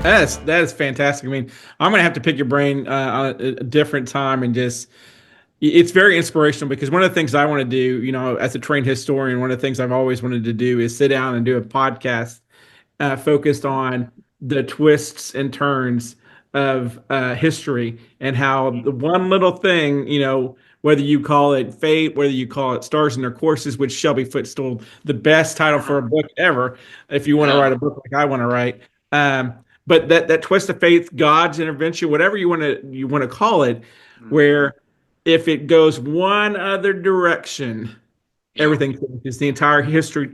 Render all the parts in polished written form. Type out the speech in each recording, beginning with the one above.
That is fantastic. I mean, I'm gonna have to pick your brain on a different time and just it's very inspirational because one of the things I want to do, as a trained historian, one of the things I've always wanted to do is sit down and do a podcast focused on the twists and turns of history and how the one little thing, whether you call it fate, whether you call it stars in their courses, which Shelby Foote stole the best title for a book ever, if you want to Yeah. write a book like I want to write. Um, but that twist of faith, God's intervention, whatever you want to call it, Mhm. where if it goes one other direction, Yeah. everything changes. The entire history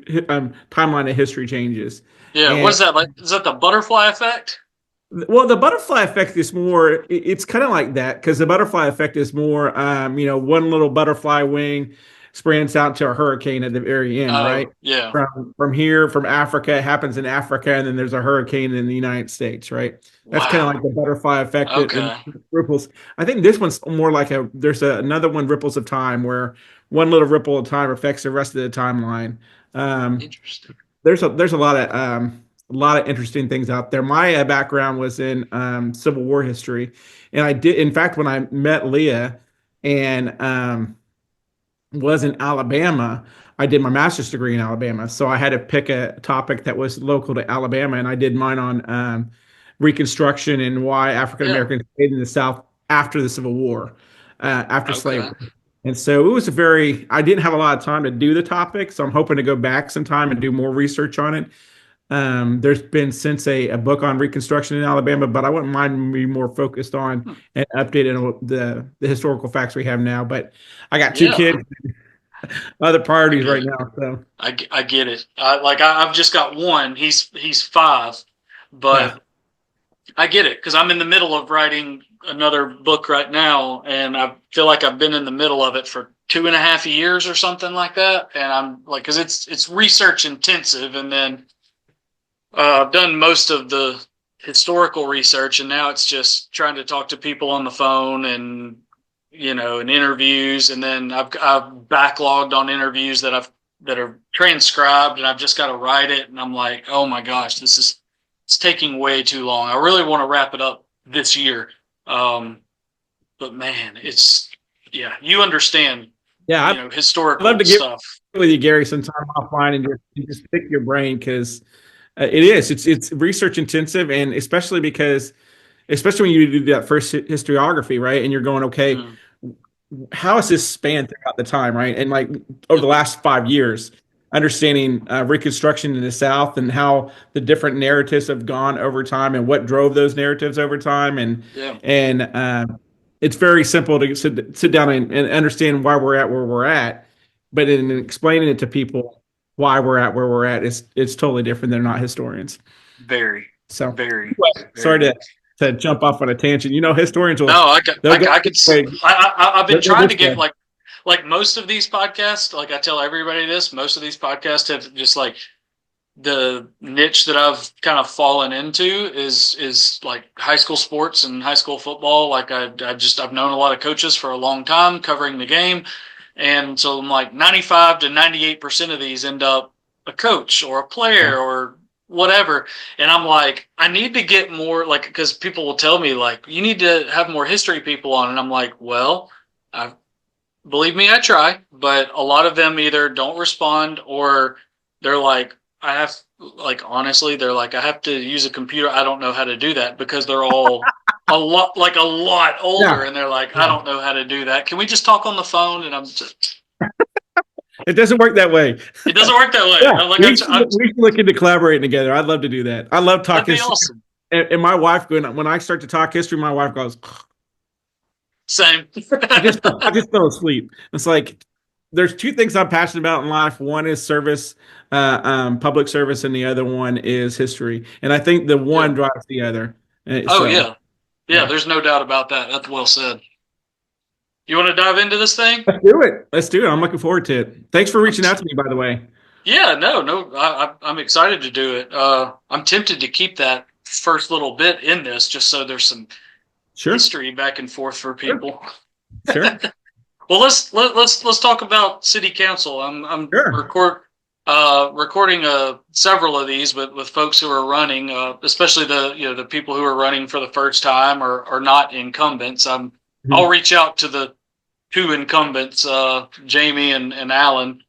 timeline of history changes. Yeah. What And is that like? Is that the butterfly effect? well, the butterfly effect is more, it's kind of like that because the butterfly effect is more, one little butterfly wing sprints out to a hurricane at the very end, right? Oh, yeah. From here, from Africa, it happens in Africa, and then there's a hurricane in the United States, right? That's kind of Wow. like the butterfly effect and Okay. ripples. I think this one's more like another one, ripples of time, where one little ripple of time affects the rest of the timeline. Um, Interesting. there's a lot of interesting things out there. My background was in Civil War history, and I did. In fact, when I met Leah and was in Alabama, I did my master's degree in Alabama. So I had to pick a topic that was local to Alabama, and I did mine on Reconstruction and why African Yeah. Americans stayed in the South after the Civil War, after Okay. slavery. And so it was I didn't have a lot of time to do the topic. So I'm hoping to go back sometime and do more research on it. There's been since a book on Reconstruction in Alabama, but I wouldn't mind me more focused on Hmm. and updated on the historical facts we have now. But I got two Yeah. kids, other I priorities get right it. now. So I get it. I've just got one. He's 5, yeah, but I get it because I'm in the middle of writing another book right now, and I feel like I've been in the middle of it for 2.5 years or something like that. And I'm like, because it's research intensive, and then I've done most of the historical research, and now it's just trying to talk to people on the phone and and interviews, and then I've backlogged on interviews that are transcribed, and I've just got to write it, and I'm like, oh my gosh, it's taking way too long. I really want to wrap it up this year, um, but man, it's yeah, you understand, yeah, I'd love historical to get stuff. with you, Gary, sometime offline and just pick your brain because it's research intensive and especially when you do that first historiography, right? And you're going, okay, Mm, how has this spanned throughout the time, right? And like over the yep, last 5 years, understanding Reconstruction in the South and how the different narratives have gone over time and what drove those narratives over time, yeah, and it's very simple to sit down and understand why we're at where we're at, but in explaining it to people why we're at where we're at, it's totally different. They're not historians, very, so. very, Anyway, sorry very. to jump off on a tangent. Historians No, they'll go I this could. way, I've been they'll go trying this to get way. like most of these podcasts. Like I tell everybody this, most of these podcasts have just like the niche that I've kind of fallen into is like high school sports and high school football. Like I've known a lot of coaches for a long time covering the game, and so I'm like 95 to 98% of these end up a coach or a Yeah. player or whatever. And I'm like, I need to get more, like, because people will tell me like you need to have more history people on, and I'm like, well, I believe me, I try, but a lot of them either don't respond or they're like, I have, like, honestly, they're like, I have to use a computer. I don't know how to do that because they're all a lot older, Yeah. and they're like, I Yeah. don't know how to do that. Can we just talk on the phone? And I'm just, It doesn't work that way. it doesn't work that way. Yeah. I'm like, We should look into collaborating together. I'd love to do that. I love that'd talking be history. awesome. And my wife, when I start to talk history, my wife goes, Same. I just fell asleep. It's like there's two things I'm passionate about in life. One is service, public service, and the other one is history. And I think the Yeah. one drives the other. Oh, So yeah. Yeah, yeah, there's no doubt about that. That's well said. You want to dive into this thing? let's do it. Let's do it. I'm looking forward to it. Thanks for I'm reaching out to me, by the way. Yeah, no, I'm excited to do it. I'm tempted to keep that first little bit in this, just so there's some Sure, history back and forth for sure, people. sure, Well, let's talk about city council. I'm sure. record. recording several of these with folks who are running, especially the people who are running for the first time or not incumbents. I'll Mhm. reach out to the two incumbents, Jamie and Alan,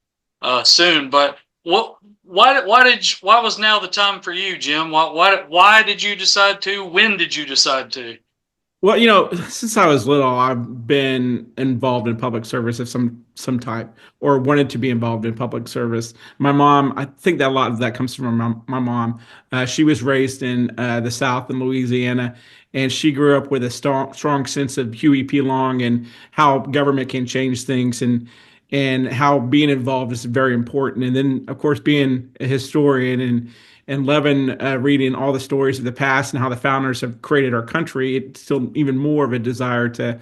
soon. But why was now the time for you, Jim? Why did you decide to? When did you decide to? Well, since I was little, I've been involved in public service of some type, or wanted to be involved in public service. My mom, I think that a lot of that comes from my mom. She was raised in the South in Louisiana, and she grew up with a strong sense of Huey P. Long and how government can change things, and how being involved is very important. And then, of course, being a historian and loving reading all the stories of the past and how the founders have created our country, it's still even more of a desire to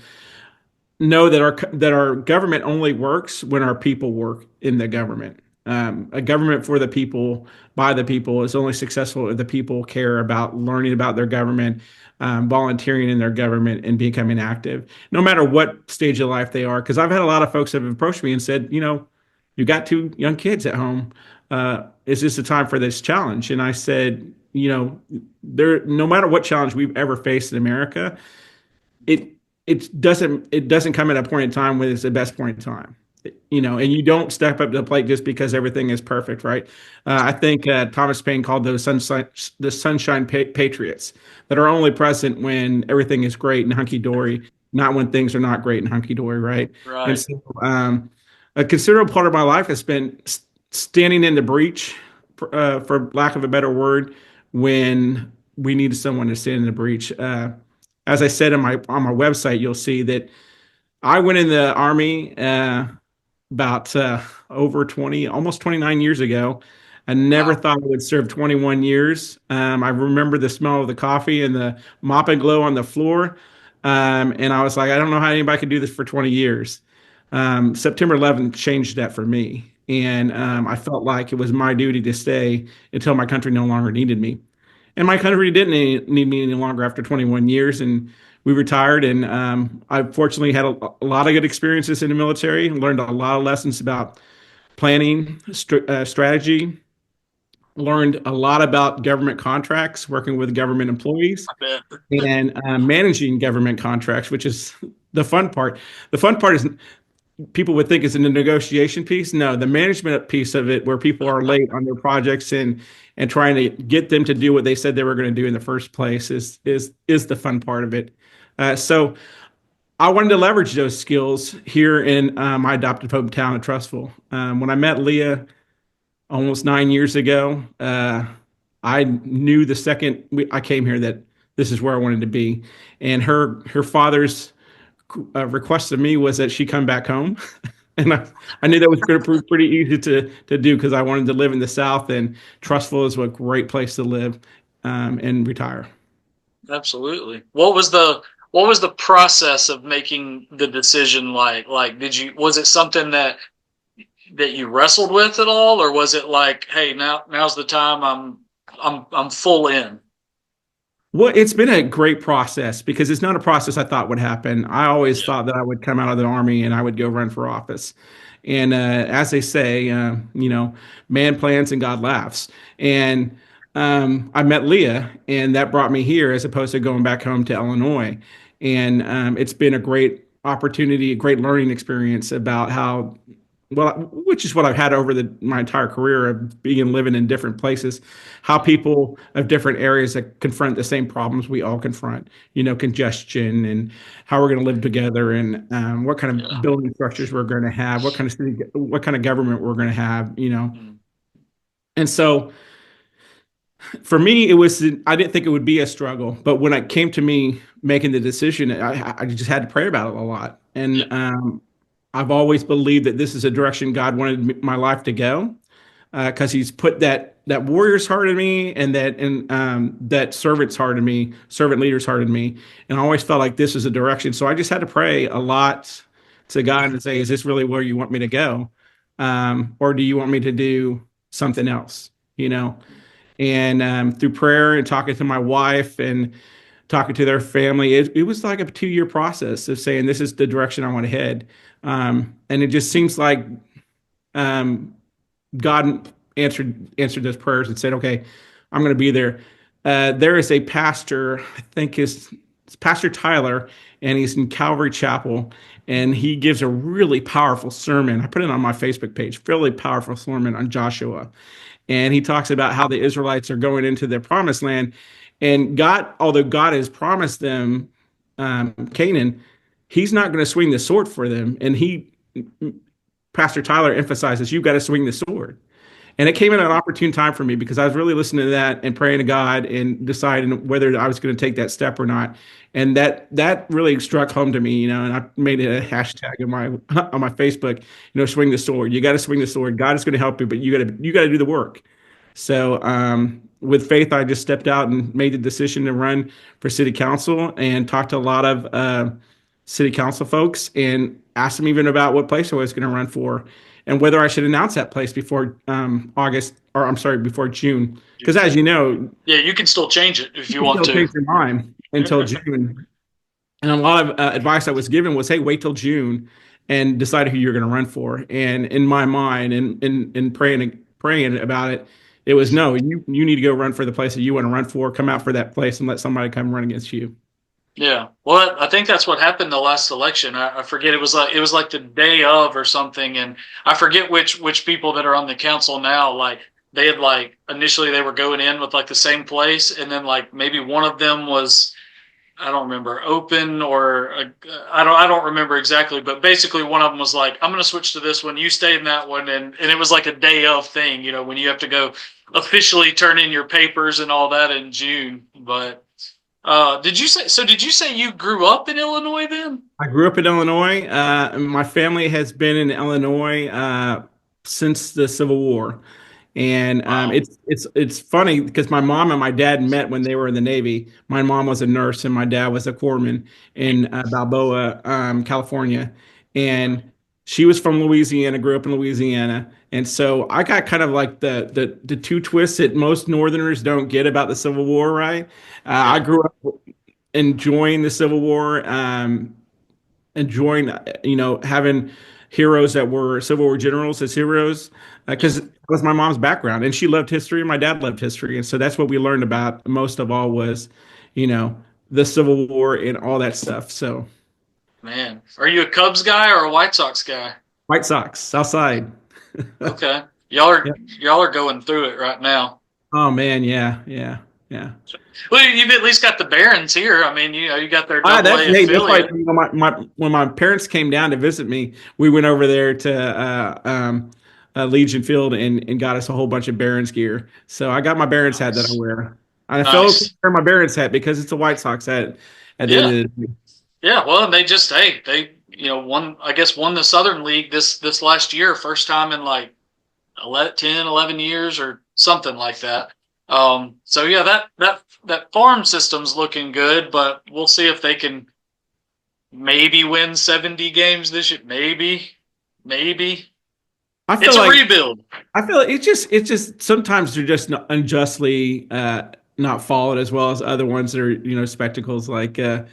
know that our government only works when our people work in the government. A government for the people, by the people, is only successful if the people care about learning about their government, volunteering in their government, and becoming active, no matter what stage of life they are. Because I've had a lot of folks that have approached me and said, you got two young kids at home. Is this the time for this challenge? And I said, no matter what challenge we've ever faced in America, it it doesn't come at a point in time when it's the best point in time, and you don't step up to the plate just because everything is perfect, right? I think Thomas Paine called those sunshine patriots that are only present when everything is great and hunky dory, not when things are not great and hunky dory, right? And Right. so a considerable part of my life has been standing in the breach, for lack of a better word, when we needed someone to stand in the breach. As I said on my website, you'll see that I went in the army about over 20, almost 29 years ago. I never Wow. thought I would serve 21 years. I remember the smell of the coffee and the mop and glow on the floor. And I was like, I don't know how anybody could do this for 20 years. September 11th changed that for me. And I felt like it was my duty to stay until my country no longer needed me. And my country didn't need me any longer after 21 years. And we retired. And I fortunately had a lot of good experiences in the military and learned a lot of lessons about planning, strategy, learned a lot about government contracts, working with government employees, I bet. and managing government contracts, which is the fun part. The fun part is people would think it's in the negotiation piece. No, the management piece of it, where people are late on their projects and trying to get them to do what they said they were going to do in the first place, is the fun part of it. So I wanted to leverage those skills here in my adopted hometown of Trussville. When I met Leah almost 9 years ago, I knew the second I came here that this is where I wanted to be. And her father's request of me was that she come back home. And I knew that was going to prove pretty easy to do because I wanted to live in the South, and Trussville is a great place to live and retire. Absolutely. What was the process of making the decision like? Like, was it something that you wrestled with at all, or was it like, hey, now's the time, I'm full in? Well, it's been a great process because it's not a process I thought would happen. I always Yeah. thought that I would come out of the army and I would go run for office. And as they say, man plans and God laughs. And I met Leah, and that brought me here as opposed to going back home to Illinois. And it's been a great opportunity, a great learning experience about how, well, which is what I've had over my entire career of being and living in different places, how people of different areas that confront the same problems we all confront, congestion, and how we're going to live together, and what kind of Yeah. building structures we're going to have, what kind of city, what kind of government we're going to have. Mm. And so for me, it was, I didn't think it would be a struggle, but when it came to me making the decision, I just had to pray about it a lot. Yeah. And I've always believed that this is a direction God wanted my life to go, because He's put that warrior's heart in me, and that servant's heart in me, servant leader's heart in me, and I always felt like this is a direction. So I just had to pray a lot to God and say, "Is this really where you want me to go, or do you want me to do something else?" You know. And through prayer and talking to my wife and talking to their family, it was like a 2 year process of saying, "This is the direction I want to head." And it just seems like um, God answered those prayers and said, "Okay, I'm going to be there." There is a pastor, I think it's Pastor Tyler, and he's in Calvary Chapel, and he gives a really powerful sermon. I put it on my Facebook page, really powerful sermon on Joshua, and he talks about how the Israelites are going into their promised land, and God, although God has promised them Canaan, He's not going to swing the sword for them, and Pastor Tyler emphasizes, you've got to swing the sword. And it came at an opportune time for me because I was really listening to that and praying to God and deciding whether I was going to take that step or not. And that really struck home to me, and I made it a hashtag on my Facebook, swing the sword. You got to swing the sword. God is going to help you, but you got to do the work. So with faith, I just stepped out and made the decision to run for city council and talked to a lot of city council folks and asked them even about what place I was going to run for and whether I should announce that place before August, or I'm sorry, before June. Because as you know, Yeah, you can still change it if you you want still to. change your mind until June. And a lot of advice I was given was, hey, wait till June and decide who you're going to run for. And in my mind, and praying about it, it was no, you need to go run for the place that you want to run for. Come out for that place and let somebody come run against you. Yeah. Well, I think that's what happened the last election. I forget, it was like the day of or something, and I forget which people that are on the council now, like they had like initially they were going in with like the same place, and then like maybe one of them was, I don't remember, open or I don't remember exactly, but basically one of them was like, I'm going to switch to this one, you stay in that one, and it was like a day of thing, when you have to go officially turn in your papers and all that in June. But did you say you grew up in Illinois then? I grew up in Illinois. My family has been in Illinois since the Civil War. And Wow. it's funny because my mom and my dad met when they were in the Navy. My mom was a nurse and my dad was a corpsman in Balboa, California. And she was from Louisiana, grew up in Louisiana. And so I got kind of like the two twists that most Northerners don't get about the Civil War, right? I Yeah. grew up enjoying the Civil War, enjoying having heroes that were Civil War generals as heroes because Yeah. it was my mom's background and she loved history and my dad loved history, and so that's what we learned about most of all was you know the Civil War and all that stuff. So Man, are you a Cubs guy or a White Sox guy? White Sox, South Side. Okay. Y'all are Yeah. y'all are going through it right now. Oh man, yeah, yeah, yeah. Well, you've at least got the Barons here. I mean, you got their Double That's A hey, that's like affiliate. my when my parents came down to visit me, we went over there to Legion Field and got us a whole bunch of Barons gear. So I got my Barons hat that I Nice. wear. And I fell to Nice. wear my Barons hat because it's a White Sox hat at the end Yeah. of the day. Yeah. Well, and they just, hey, they, won, I guess, won the Southern League this last year, first time in like 11, 10, 11 years or something like that. So yeah, that farm system's looking good, but we'll see if they can maybe win 70 games this year. Maybe. I feel It's a like rebuild. it's just sometimes they're just not unjustly not followed as well as other ones that are spectacles like the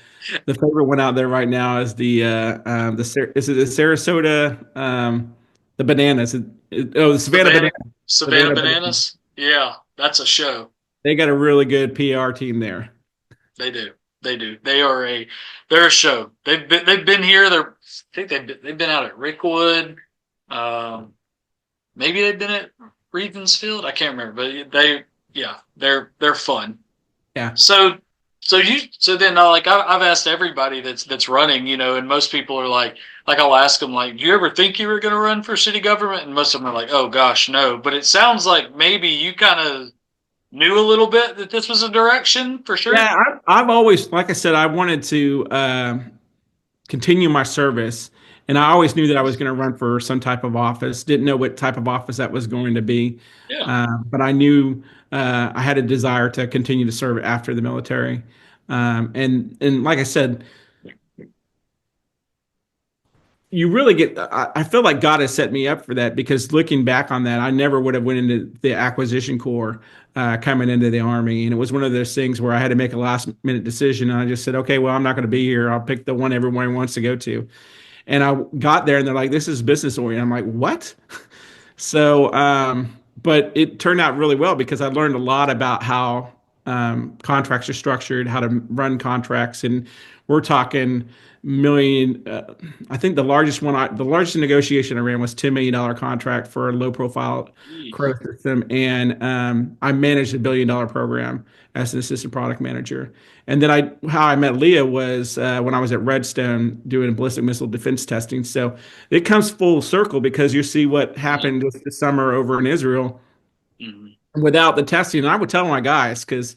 favorite one out there right now is is it the Sarasota the bananas the Savannah Savannah, banana Savannah Savannah banana. Bananas. Yeah, that's a show. They got a really good PR team there. They do. They do. They're a show. They've been here. I think they've been out at Rickwood. Um, maybe they've been at Ravensfield. I can't remember, but yeah, they're fun. Yeah. So so then like I've asked everybody that's running, and most people are like I'll ask them like, do you ever think you were going to run for city government? And most of them are like, oh gosh, no. But it sounds like maybe you kind of knew a little bit that this was a direction for sure. Yeah, I've always, like I said, I wanted to continue my service, and I always knew that I was going to run for some type of office. Didn't know what type of office that was going to be, Yeah. but I knew I had a desire to continue to serve after the military. And like I said, you really get. I feel like God has set me up for that because looking back on that, I never would have went into the acquisition corps coming into the army, and it was one of those things where I had to make a last minute decision, and I just said, okay, well, I'm not going to be here. I'll pick the one everyone wants to go to. And I got there and they're like, this is business oriented. I'm like, what? So, but it turned out really well because I learned a lot about how contracts are structured, how to run contracts, and we're talking million. I think the largest negotiation I ran was $10 million contract for a low profile Jeez. crow system, and I managed $1 billion program as an assistant product manager. And then how I met Leah was when I was at Redstone doing ballistic missile defense testing. So it comes full circle because you see what Yeah. happened this summer over in Israel Mhm. without the testing. And I would tell my guys because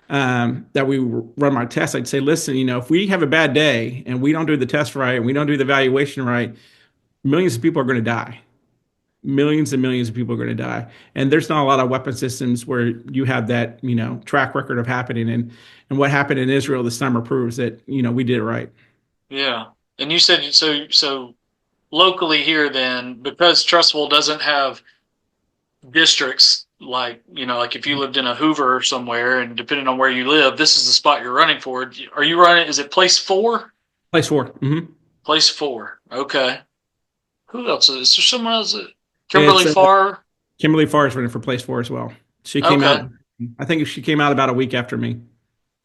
that we run my tests, I'd say, listen, if we have a bad day and we don't do the test right and we don't do the evaluation right, millions of people are going to die. Millions and millions of people are going to die. And there's not a lot of weapon systems where you have that, track record of happening. And what happened in Israel this summer proves that, we did it right. Yeah. And you said so locally here then, because Trussville doesn't have districts like, like if you lived in a Hoover or somewhere and depending on where you live, this is the spot you're running for. Are you running, is it place four? Place four. Place four. Okay. Who else is there? Someone else? It's Kimberly Farr? Kimberly Farr is running for place four as well. She came Okay. out, I think she came out about a week after me.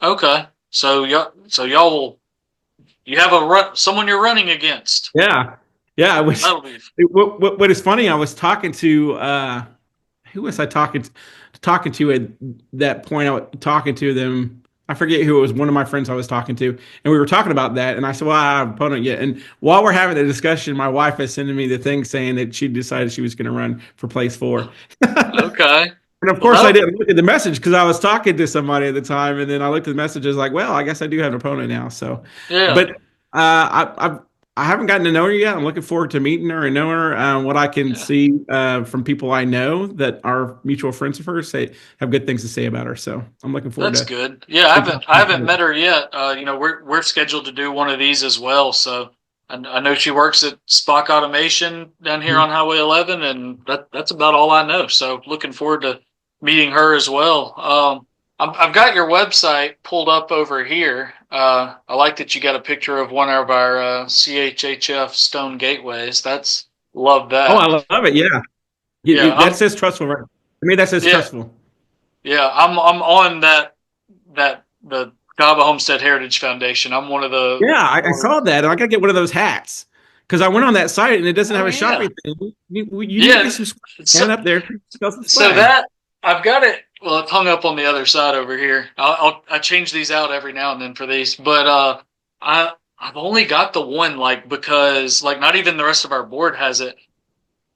Okay. So y'all will, you have someone you're running against. Yeah. Yeah. That'll be, What is funny, I was talking to, who was I talking to at that point? I was talking to them. I forget who it was. One of my friends I was talking to, and we were talking about that. And I said, "Well, I have an opponent yet." And while we're having the discussion, my wife is sending me the thing saying that she decided she was going to run for place four. okay. And of Well, course, I didn't look at the message because I was talking to somebody at the time, and then I looked at the messages like, "Well, I guess I do have an opponent now." So, yeah. but I haven't gotten to know her yet. I'm looking forward to meeting her and knowing her. What I can Yeah. see from people I know that are mutual friends of hers have good things to say about her. So I'm looking forward That's to. good. Yeah, I haven't met her yet. We're scheduled to do one of these as well. So I know she works at Spock Automation down here on Highway 11, and that's about all I know. So looking forward to meeting her as well. I've got your website pulled up over here. I like that you got a picture of one of our CHHF stone gateways. That's love Oh, I that. love it. Yeah, Yeah, that says trustful, right? To me, that says yeah, trustful. yeah. I'm on the Cahaba Homestead Heritage Foundation. I'm one of the Yeah, I board. saw that, and I gotta get one of those hats because I went on that site and it doesn't have Oh a yeah, shopping thing. You need to get yeah. some swag So and up there. Sell some so swag. that I've got it. Well, it's hung up on the other side over here. I change these out every now and then for these, but I've only got the one like because like not even the rest of our board has it.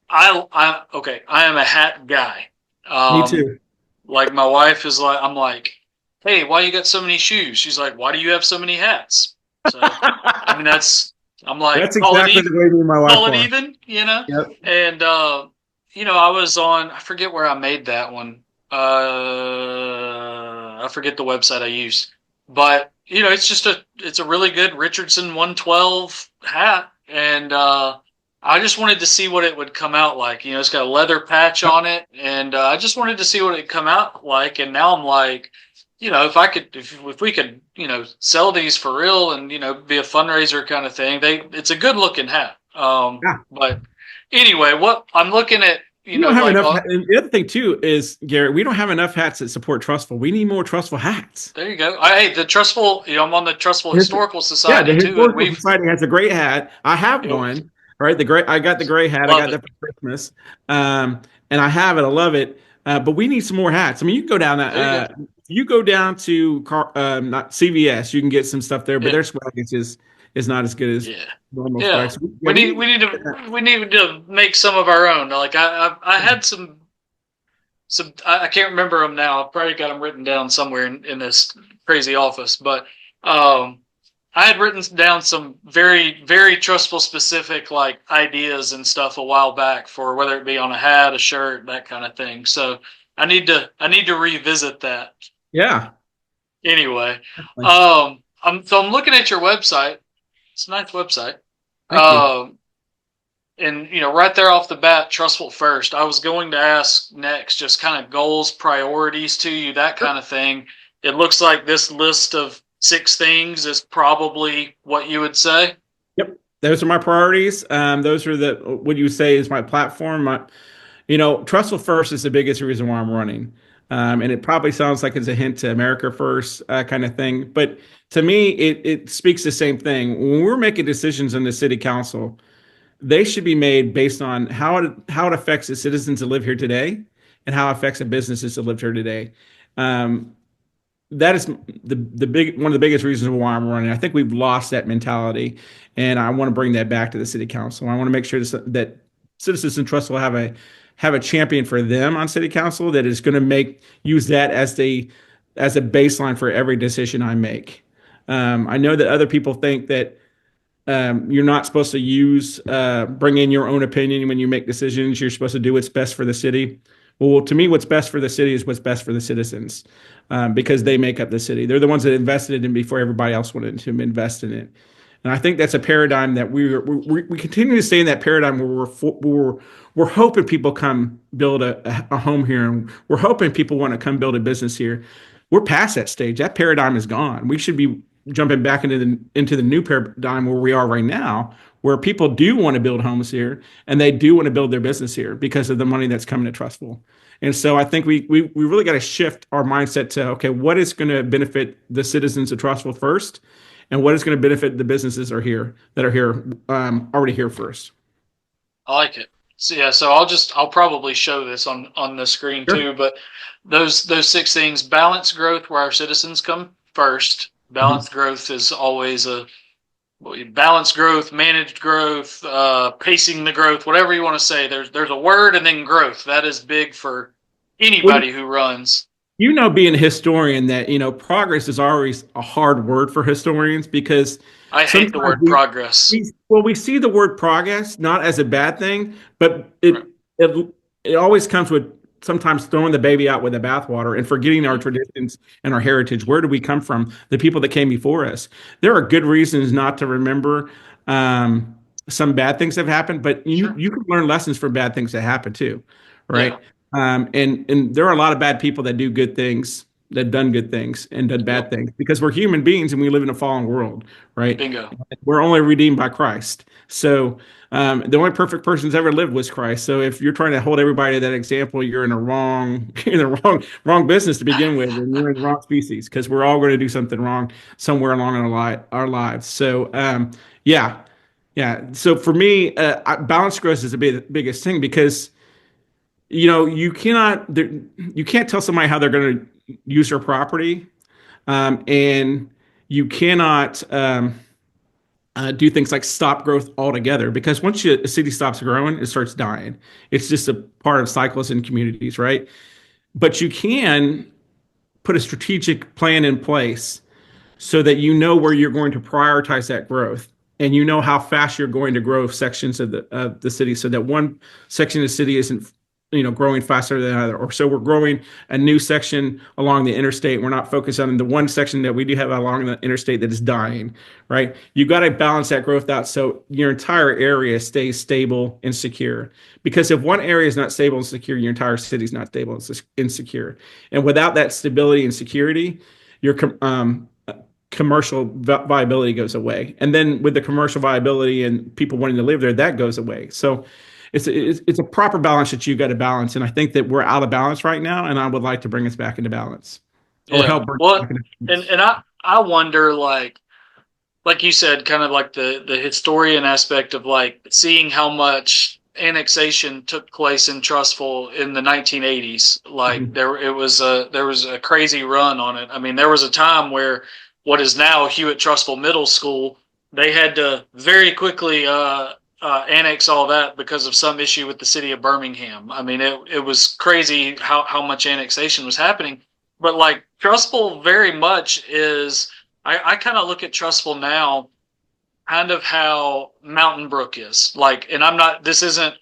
I okay. I am a hat guy. Me Um, too. like my wife is like I'm like, hey, why you got so many shoes? She's like, why do you have so many hats? So I mean I'm like That's exactly the way me and my wife call it are. even, Yep. and I was on, I forget where I made that one. I forget the website I used, but it's a really good Richardson 112 hat, and I just wanted to see what it would come out like. It's got a leather patch Yep. on it, and I just wanted to see what it'd come out like. And now I'm like, if we could, sell these for real, and be a fundraiser kind of thing. It's a good looking hat. Yeah. But anyway, what I'm looking at, We don't have like, enough. And the other thing too is, Garrett, we don't have enough hats that support Trustful. We need more Trustful hats. there you go. Hey, the Trustful, I'm on the Trustful His- Historical yeah, the Society too, and Historical we've, Society has a great hat. I have you know, one. Right, the gray. I got the gray hat. I love got it. that for Christmas, and I have it. I love it. But we need some more hats. I mean, you can go down that. There you go. You go down to not CVS. You can get some stuff there, but Yeah, their swag is not as good as yeah, normal swag. yeah. So, yeah, We we need need we to need get to we need to make some of our own. Like I had some I can't remember them now. I probably got them written down somewhere in this crazy office, but um, I had written down some very very trustful specific like ideas and stuff a while back for whether it be on a hat, a shirt, that kind of thing. So I need to revisit that yeah, anyway. definitely. I'm looking at your website. It's a nice website. Thank you. Um, and right there off the bat, trustful first. I was going to ask next, just kind of goals, priorities to you, that kind of thing. It looks like this list of 6 things is probably what you would say. Yep, those are my priorities. Those are the what you say is my platform. Trussville first is the biggest reason why I'm running. And it probably sounds like it's a hint to America first kind of thing. But to me, it speaks the same thing. When we're making decisions in the city council, they should be made based on how it affects the citizens that live here today and how it affects the businesses that live here today. Um, that is the big one of the biggest reasons why I'm running. I think we've lost that mentality, and I want to bring that back to the city council. I want to make sure that citizens in trust will have a champion for them on city council that is going to use that as a baseline for every decision I make. I know that other people think that you're not supposed to bring in your own opinion when you make decisions. You're supposed to do what's best for the city. Well, to me, what's best for the city is what's best for the citizens, because they make up the city. They're the ones that invested in it before everybody else wanted to invest in it. And I think that's a paradigm that we continue to stay in that paradigm where we're hoping people come build a home here, and we're hoping people want to come build a business here. We're past that stage. That paradigm is gone. We should be jumping back into the new paradigm where we are right now, where people do want to build homes here and they do want to build their business here because of the money that's coming to Trustful. And so I think we really got to shift our mindset to, okay, what is going to benefit the citizens of Trustful first, and what is going to benefit the businesses that are here already here first. I like it. So yeah, so I'll probably show this on the screen Sure. too, but those 6 things: balance growth where our citizens come first. Mhm. Balanced growth is always balanced growth, managed growth, pacing the growth, whatever you want to say. There's a word, and then growth. That is big for Well, anybody who runs. being a historian, that progress is always a hard word for historians because I hate the sometimes word progress. we see the word progress not as a bad thing, but Right. it always comes with sometimes throwing the baby out with the bathwater and forgetting our Mm-hmm. traditions and our heritage. Where do we come from? The people that came before us. There are good reasons not to remember some bad things that have happened, but you Sure. you can learn lessons from bad things that happen too, Yeah. right? And there are a lot of bad people that do good things, that done good things and done bad Yep. things, because we're human beings and we live in a fallen world, right? Bingo. We're only redeemed by Christ. So the only perfect person that's ever lived was Christ. So if you're trying to hold everybody to that example, you're in a in the wrong business to begin with, and you're in the wrong species, because we're all going to do something wrong somewhere along our lives. So yeah, yeah. So for me, balanced growth is the biggest thing, because you can't tell somebody how they're going to use their property, and you cannot do things like stop growth altogether, because once a city stops growing, it starts dying. It's just a part of cycles in communities, right? But you can put a strategic plan in place so that you know where you're going to prioritize that growth, and you know how fast you're going to grow sections of the city, so that one section of the city isn't growing faster than another. Or so we're growing a new section along the interstate, we're not focused on the one section that we do have along the interstate that is dying, right? You got to balance that growth out so your entire area stays stable and secure, because if one area is not stable and secure, your entire city is not stable and insecure. And without that stability and security, your commercial viability goes away. And then with the commercial viability and people wanting to live there, that goes away. So it's a proper balance that you got to balance. And I think that we're out of balance right now. And I would like to bring us back into balance, or Yeah. help bring us Well, back into and balance. and I wonder, like you said, kind of like the historian aspect of like seeing how much annexation took place in Trustful in the 1980s. Like Mhm. there was a crazy run on it. I mean, there was a time where what is now Hewitt Trustful Middle School, they had to very quickly annex all that because of some issue with the city of Birmingham. I mean, it was crazy how much annexation was happening. But like Trustful very much is, I kind of look at Trustful now kind of how Mountain Brook is. Like, and I'm not, this isn't,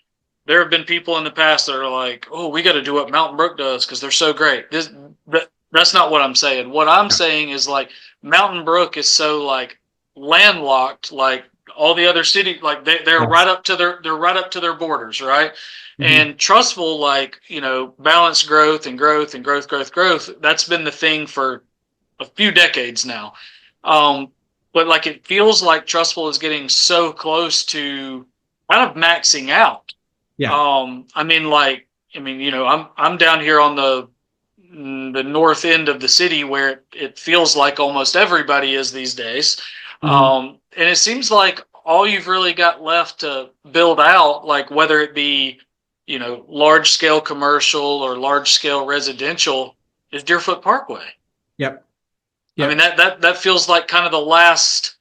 there have been people in the past that are like, oh, we got to do what Mountain Brook does because they're so great. That's not what I'm saying. What I'm saying is like Mountain Brook is so like landlocked, like all the other cities, like they're Yes. they're right up to their borders, right? Mhm. And Trustful, like, balanced growth and growth and growth. That's been the thing for a few decades now. But like it feels like Trustful is getting so close to kind of maxing out. Yeah. I mean, like I mean, I'm down here on the north end of the city where it feels like almost everybody is these days. Mhm. And it seems like all you've really got left to build out, like whether it be, large scale commercial or large scale residential, is Deerfoot Parkway. Yep. I mean, Yep. that feels like kind of the last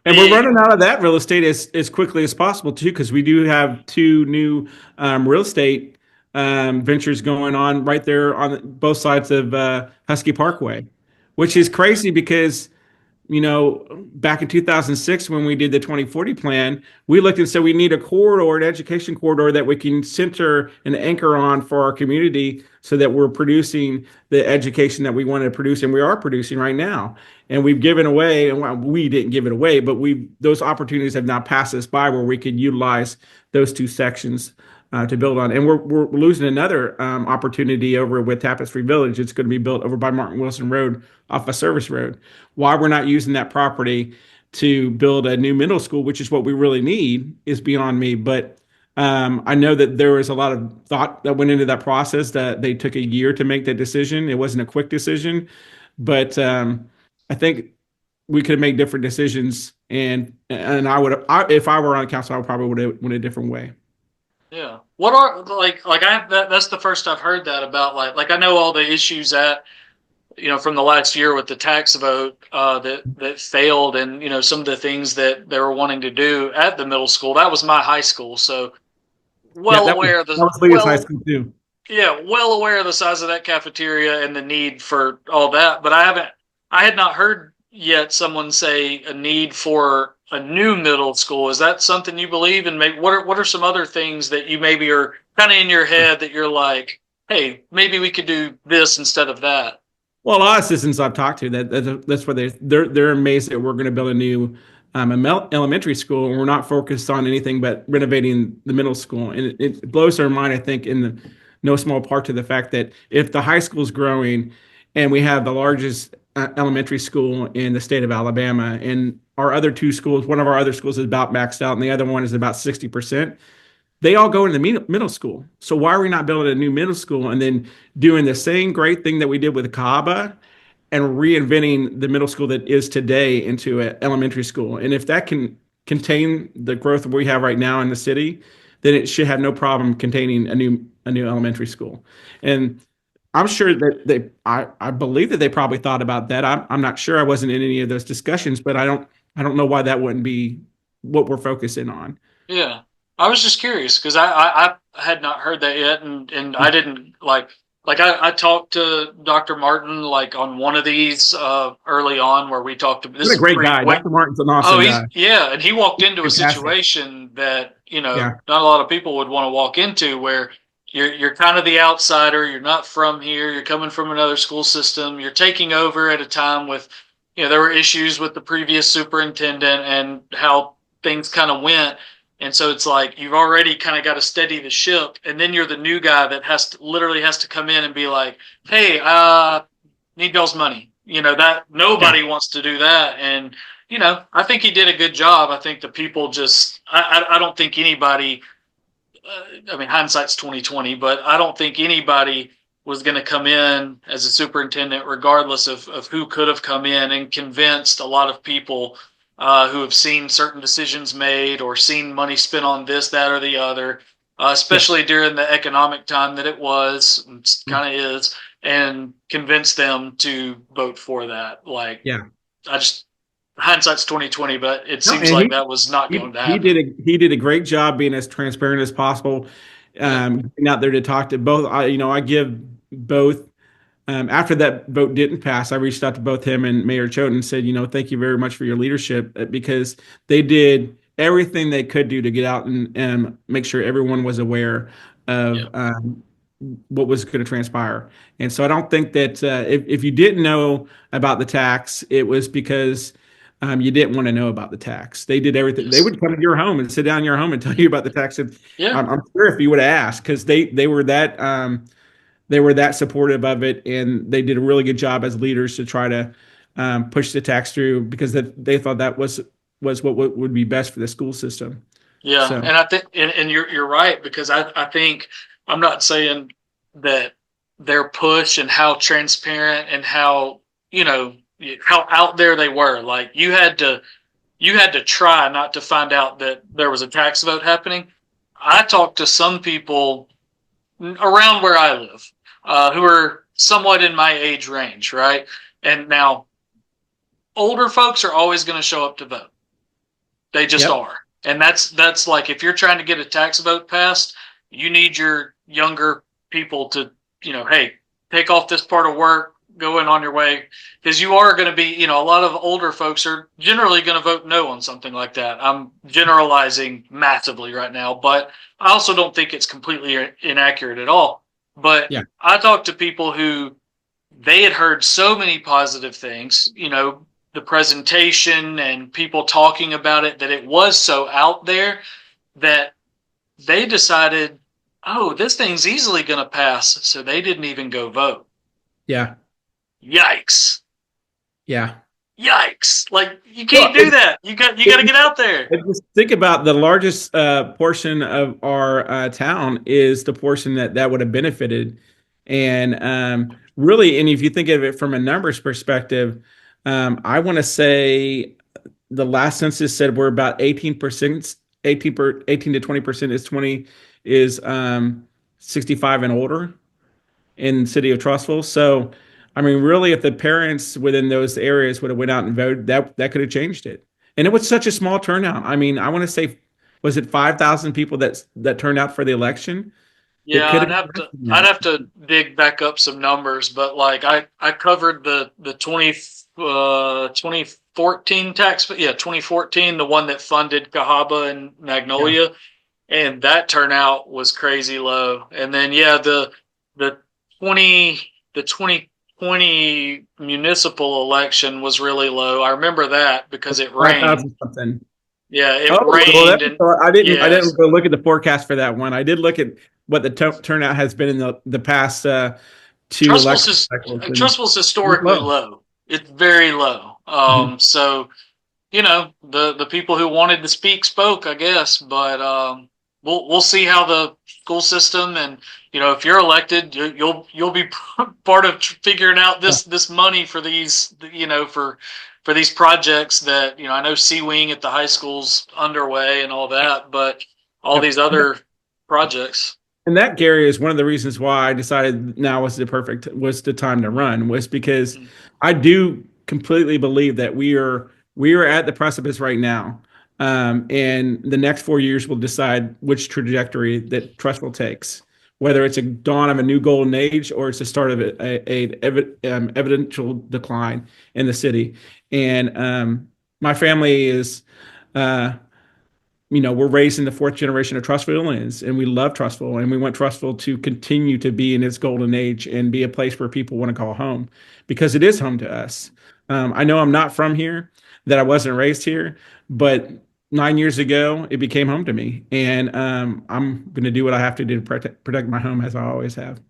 And we're big. running out of that real estate as quickly as possible too, because we do have two new real estate ventures going on right there on both sides of Husky Parkway, which is crazy because back in 2006 when we did the 2040 plan, we looked and said we need a corridor, an education corridor that we can center and anchor on for our community so that we're producing the education that we wanted to produce and we are producing right now. And we've given away, and well, we didn't give it away, but those opportunities have now passed us by where we could utilize those two sections to build on. And we're losing another opportunity over with Tapestry Village. It's going to be built over by Martin Wilson Road off a service road. Why we're not using that property to build a new middle school, which is what we really need, is beyond me. But I know that there was a lot of thought that went into that process, that they took a year to make that decision. It wasn't a quick decision, but I think we could make different decisions. And if I were on council, I would probably would have went a different way. Yeah. What are like that's the first I've heard that about like I know all the issues that from the last year with the tax vote that failed, and some of the things that they were wanting to do at the middle school. That was my high school, so Yeah, well aware of that the was Leah's high school too. well aware of the size of that cafeteria and the need for all that. But I had not heard yet someone say a need for a new middle school. Is that something you believe? And maybe what are some other things that you maybe are kind of in your head that you're like, hey, maybe we could do this instead of that? Well, a lot of citizens I've talked to that's where they're amazed that we're going to build a new elementary school and we're not focused on anything but renovating the middle school. And it blows their mind, I think, in no small part to the fact that if the high school is growing and we have the largest elementary school in the state of Alabama, and our other two schools, one of our other schools is about maxed out and the other one is about 60%. They all go into middle school. So why are we not building a new middle school and then doing the same great thing that we did with Kaaba and reinventing the middle school that is today into an elementary school? And if that can contain the growth we have right now in the city, then it should have no problem containing a new elementary school. And I'm sure that I believe that they probably thought about that. I'm not sure. I wasn't in any of those discussions, but I don't know why that wouldn't be what we're focusing on. Yeah. I was just curious because I had not heard that yet, and I didn't like I talked to Dr. Martin like on one of these early on where we talked about this What a is great pre guy. wait. Dr. Martin's an Oh, awesome he's guy. yeah, and he walked into a Fantastic. situation that Yeah. not a lot of people would want to walk into, where you're kind of the outsider. You're not from here. You're coming from another school system. You're taking over at a time with there were issues with the previous superintendent and how things kind of went. And so it's like you've already kind of got to steady the ship, and then you're the new guy that literally has to come in and be like, "Hey, need y'all's money." That Yeah. nobody wants to do that, and I think he did a good job. I think the people just, I don't think anybody. I mean, hindsight's 2020, but I don't think anybody was going to come in as a superintendent, regardless of who could have come in and convinced a lot of people who have seen certain decisions made or seen money spent on this, that, or the other, Yeah. especially during the economic time that it was, kind of is, and convince them to vote for that. Like, Yeah. I just, hindsight's 2020, but it No, seems and like that was not he going to he happen. did a great job being as transparent as possible. Yeah. Getting out there to talk to both. I give both. After that vote didn't pass, I reached out to both him and Mayor Choate and said, thank you very much for your leadership because they did everything they could do to get out and make sure everyone was aware Yeah. of what was going to transpire. And so I don't think that if you didn't know about the tax, it was because you didn't want to know about the tax. They did everything. They Yes. would come to your home and sit down in your home and tell you about the tax. And Yeah. I'm sure if you would have asked, because they were that supportive of it, and they did a really good job as leaders to try to push the tax through because they thought that was what would be best for the school system. Yeah, So and I think, and you're right, because I think I'm not saying that their push and how transparent and how, how out there they were. Like you had to try not to find out that there was a tax vote happening. I talked to some people around where I live who are somewhat in my age range, right? And now older folks are always going to show up to vote. They just Yep. are. And that's like if you're trying to get a tax vote passed, you need your younger people to, hey, take off this part of work, go in on your way, because you are going to be, a lot of older folks are generally going to vote no on something like that. I'm generalizing massively right now, but I also don't think it's completely inaccurate at all. But Yeah. I talked to people who they had heard so many positive things, the presentation and people talking about it, that it was so out there that they decided, oh, this thing's easily going to pass. So they didn't even go vote. Yeah. Yikes. Yeah. Yikes. Like you Well, can't do that. You got to get out there. just think about the largest portion of our town is the portion that would have benefited, and really, and if you think of it from a numbers perspective, I want to say the last census said we're about 18%, 18 to 20% is 65 and older in the city of Trussville. So, I mean, really, if the parents within those areas would have went out and voted, that could have changed it. And it was such a small turnout. I mean, I want to say, was it 5,000 people that turned out for the election? It Yeah, could have I'd been have less to than I'd that. have to dig back up some numbers, but like I covered the 2014 tax, yeah, 2014, the one that funded Cahaba and Yeah. Magnolia, and that turnout was crazy low. And then yeah, the 20 the 2020 municipal election was really low. I remember that because it rained. 5,000 something. Yeah, it Oh, well, rained and I didn't yes, go look at the forecast for that one. I did look at what the turnout has been in the past two election cycles, and Trussville's it was historically low. low. It's very low. Mhm. So the people who wanted to speak spoke, I guess. But we'll see how the school system and if you're elected, you'll be part of figuring out Yeah. this money for these for these projects that I know C Wing at the high school's underway and all that, but all Yep. these other projects. And that, Gary, is one of the reasons why I decided now was the time to run, was because Mm. I do completely believe that we are at the precipice right now. And the next 4 years will decide which trajectory that Trustful takes, whether it's a dawn of a new golden age or it's the start of evidential decline in the city. And my family is uh, we're raised in the fourth generation of Trussvillians, and we love Trussville, and we want Trussville to continue to be in its golden age and be a place where people want to call home because it is home to us. I know I'm not from here, that I wasn't raised here, but 9 years ago, it became home to me, and I'm going to do what I have to do to protect my home as I always have.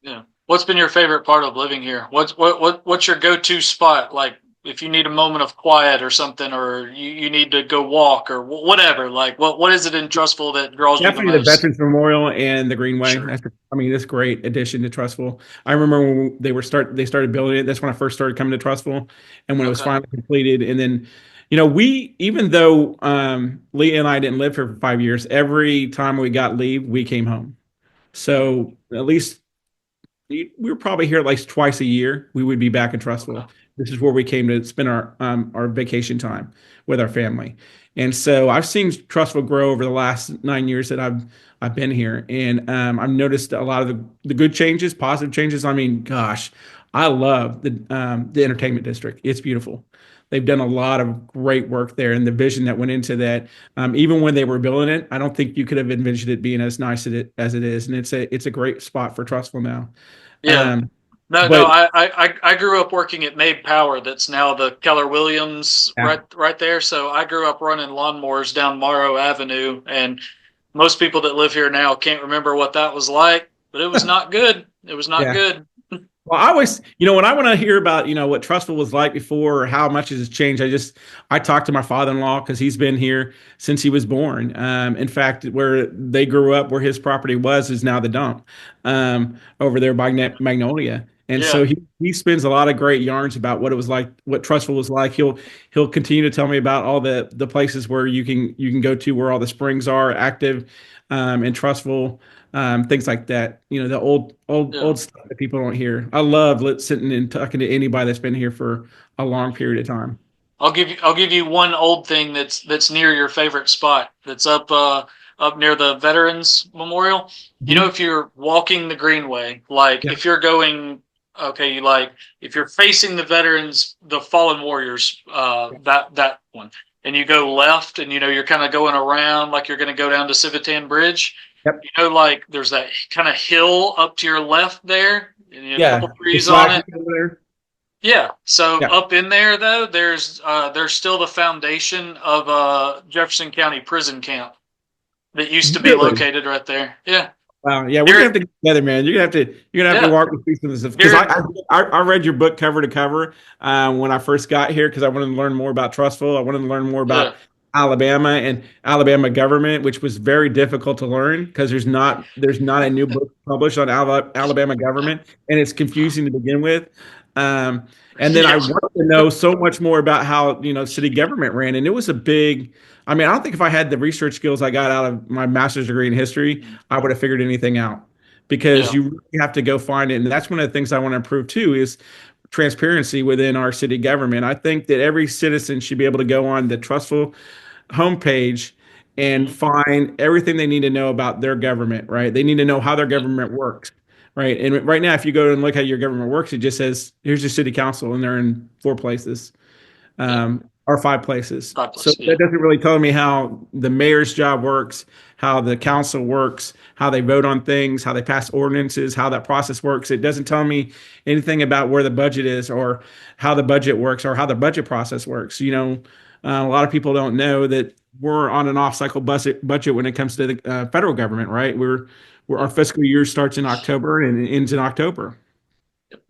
Yeah. What's been your favorite part of living here? What's your go-to spot? Like if you need a moment of quiet or something, or you need to go walk or whatever. Like what is it in Trustful that draws you the Definitely the most? Veterans Memorial and the Greenway. Sure. I mean, it's a great addition to Trustful. I remember when they started building it. That's when I first started coming to Trustful, and when it was Okay. finally completed. And then, we even though Leah and I didn't live here for 5 years, every time we got leave, we came home. Hmm. So at least we were probably here at least twice a year. We would be back in Okay. Trussville. This is where we came to spend our vacation time with our family. And so I've seen Trussville grow over the last 9 years that I've been here, and I've noticed a lot of the good changes, positive changes. I mean, gosh, I love the entertainment district. It's beautiful. They've done a lot of great work there, and the vision that went into that. Even when they were building it, I don't think you could have envisioned it being as nice as it is, and it's a great spot for Trussville now. Yeah. Um, No. but I grew up working at Mabe Power. That's now the Keller Williams yeah, right there. So I grew up running lawnmowers down Morrow Avenue, and most people that live here now can't remember what that was like, but it was not good. It was not yeah. good. Well, I always, when I want to hear about, what Trussville was like before or how much it has changed, I talk to my father-in-law because he's been here since he was born. In fact, where they grew up, where his property was, is now the dump over there by Magnolia. And so Yeah, he spends a lot of great yarns about what it was like, what Trussville was like. He'll continue to tell me about all the places where you can go to where all the springs are active in Trussville, things like that. The yeah. old stuff that people don't hear. I love sitting and talking to anybody that's been here for a long period of time. I'll give you one old thing that's near your favorite spot. That's up near the Veterans Memorial. Mhm. If you're walking the Greenway, like Yeah, if you're going, okay, if you're facing the veterans, the fallen warriors, that one, and you go left, and you're kind of going around like you're going to go down to Civitan Bridge. yep, Like there's that kind of hill up to your left there, and a couple yeah. The trees on flag it. over there. Yeah. So Yeah, up in there though, there's still the foundation of Jefferson County Prison Camp that used to be really. located right there. Yeah. Wow. Yeah, we're gonna have Here, to get together, man. You're gonna have to yeah, walk me through some of this stuff because here, I read your book cover to cover when I first got here because I wanted to learn more about Trussville. I wanted to learn more yeah, about Alabama and Alabama government, which was very difficult to learn because there's not a new book published on Alabama government, and it's confusing to begin with. Um, and then I yeah, wanted to know so much more about how city government ran, and it was a big. I mean, I don't think if I had the research skills I got out of my master's degree in history, I would have figured anything out because yeah, you really have to go find it. And that's one of the things I want to improve too is transparency within our city government. I think that every citizen should be able to go on the Trustful homepage and mhm, find everything they need to know about their government, right? They need to know how their government works, right? And right now, if you go and look how your government works, it just says, here's your city council, and they're in 4 places yeah. or 5 places. So Douglas, that yeah, doesn't really tell me how the mayor's job works, how the council works, how they vote on things, how they pass ordinances, how that process works. It doesn't tell me anything about where the budget is or how the budget works or how the budget process works. A lot of people don't know that we're on an off-cycle budget when it comes to the federal government, right? Our fiscal year starts in October and it ends in October,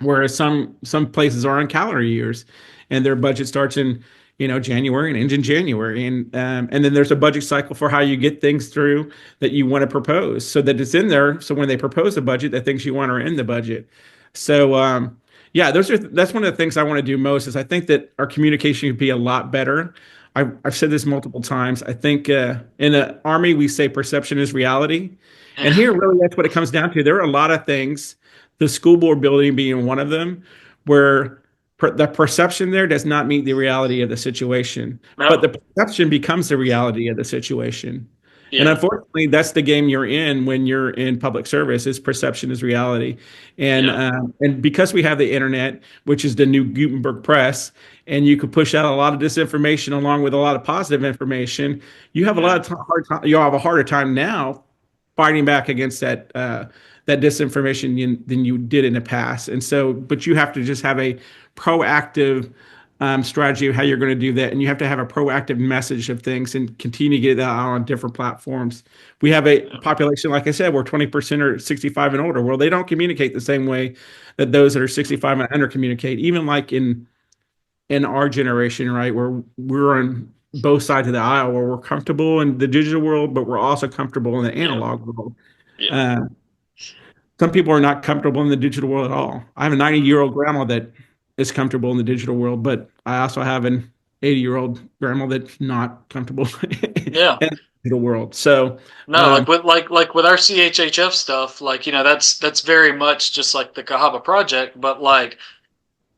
whereas some places are on calendar years and their budget starts in January and ends in January, and then there's a budget cycle for how you get things through that you want to propose so that it's in there, so when they propose a budget, the things you want are in the budget. So yeah, that's one of the things I want to do most is I think that our communication could be a lot better. I've said this multiple times. I think in the Army we say perception is reality, and yeah, here really that's what it comes down to. There are a lot of things, the school board building being one of them, where the perception there does not meet the reality of the situation, but no, the perception becomes the reality of the situation. And yeah, unfortunately, that's the game you're in when you're in public service. Is perception is reality, yeah, and because we have the internet, which is the new Gutenberg press, and you could push out a lot of disinformation along with a lot of positive information, you have a lot yeah, of hard time. You have a harder time now fighting back against that disinformation than you did in the past. And so, but you have to just have a proactive strategy of how you're going to do that, and you have to have a proactive message of things and continue to get that out on different platforms. We have a yeah, population, like I said, where 20% are 65 and older. Well, they don't communicate the same way that those that are mhm, 65 and under communicate. Even like in our generation, right, where we're on both sides of the aisle, where we're comfortable in the digital world, but we're also comfortable in the yeah, analog world. yeah, Uh, some people are not comfortable in the digital world at all. I have a 90-year-old grandma that is comfortable in the digital world, but I also have an 80-year-old grandma that's not comfortable in yeah. the digital world. So, No, like with our CHHF stuff, that's very much just like the Cahaba project, but like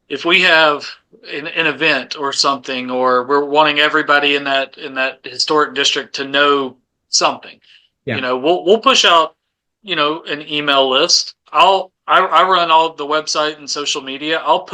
if we have an event or something, or we're wanting everybody in that historic district to know something, yeah, we'll push out, an email list. I run all the website and social media. I'll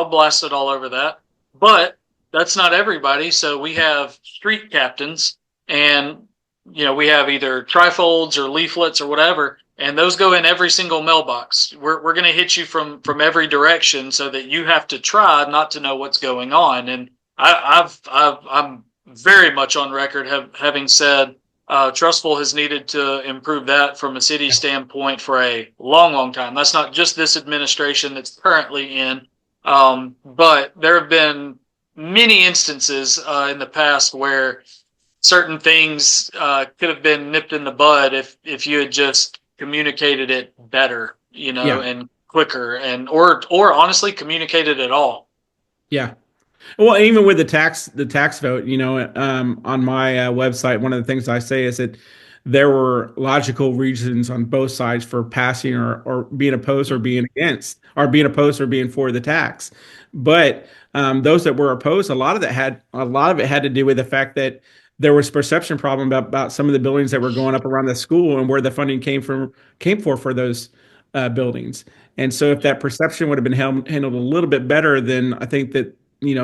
blast it all over that. But that's not everybody. So we have street captains, and we have either trifolds or leaflets or whatever, and those go in every single mailbox. We're going to hit you from every direction so that you have to try not to know what's going on. And I'm very much on record having said Trussville has needed to improve that from a city standpoint for a long, long time. That's not just this administration that's currently in, but there have been many instances in the past where certain things could have been nipped in the bud if you had just communicated it better, Yeah. and quicker, and or honestly communicated at all. Yeah. Well, even with the tax vote, on my website, one of the things I say is that there were logical reasons on both sides for passing or being opposed or being against, or being opposed or being for the tax. But those that were opposed, a lot of it had to do with the fact that there was perception problem about some of the buildings that were going up around the school and where the funding came for those buildings. And so, if that perception would have been handled a little bit better, then I think that